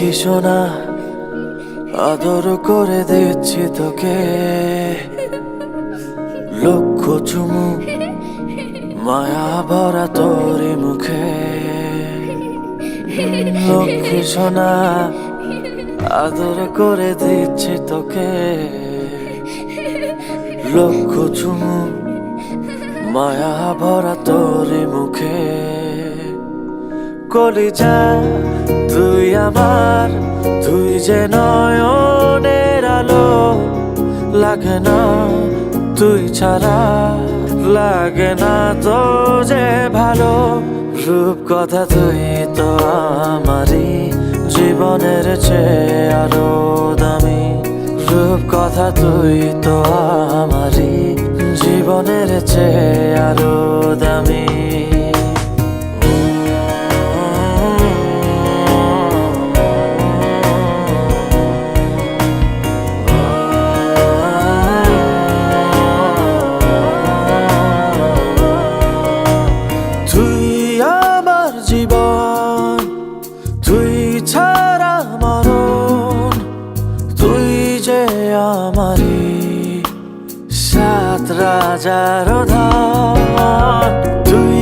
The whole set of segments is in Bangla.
লক্ষ্মী সোনা আদর করে দিচ্ছি তোকে, লক্ষ চুমু মায়া ভরা তোরি মুখে। লক্ষ্মী সোনা আদর করে দিচ্ছি তোকে, লক্ষ চুমু মায়া ভরা তোরি মুখে। কলিজা তুই আমার, তুই যে নয়নের আলো, লাগে না তুই ছাড়া, লাগে না তো যে ভালো। রূপ কথা তুই তো আমারই জীবনের চেয়ে আরো দামি, রূপ কথা তুই তো আমারই জীবনের চেয়ে আরো দামি। জীবন তুই ছাড়া মরণ, তুই যে আমারি সাত রাজার ধন। তুই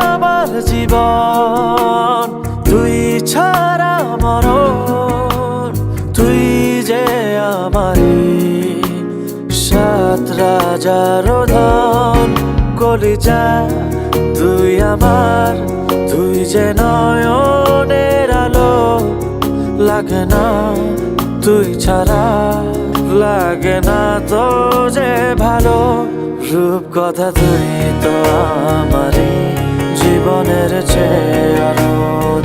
আমার জীবন, তুই ছাড়া মরণ, তুই যে আমারি সাত রাজার ধন। কলিজা তুই আমার, তুই যে নয়নের আলো, লাগে না তুই ছাড়া, লাগে না তো যে ভালো। রূপ কথা তুই তো আমারই জীবনের চেয়ে আরো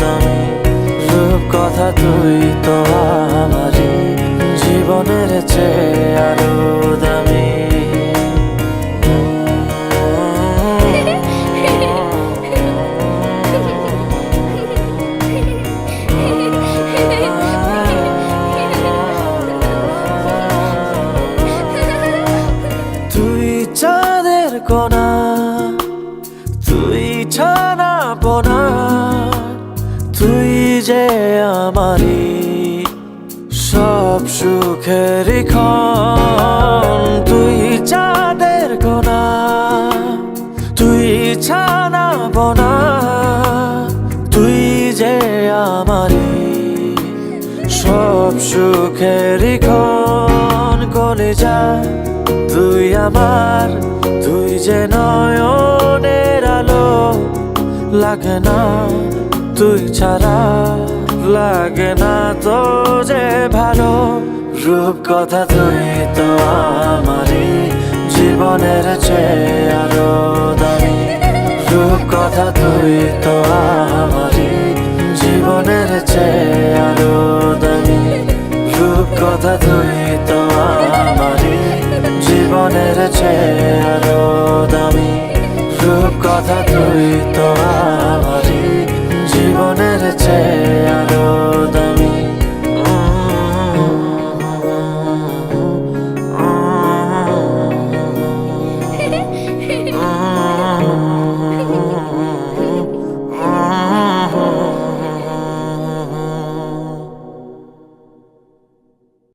দামি, রূপ কথা তুই তো আমারই জীবনের চেয়ে আরো দামি। চাঁদের কোনা তুই ছানা পোনা, তুই যে আমারি সব সুখের ক্ষণ। তুই চাঁদের কোনা তুই ছানা পোনা, তুই যে আমারি সব সুখের ক্ষণ। কলিজা তুই আমার, তুই যে নয়নের আলো, লাগে না তুই ছাড়া, লাগে না তো যে ভালো। রূপ কথা তুই তো আমারই জীবনের চেয়ে আরো দামি, রূপ কথা তুই তো আমারই জীবনের চেয়ে আরো দামি, রূপ কথা তুই তো আমারই জীবনের চেয়ে আরো দামি, রূপ কথা তুই তো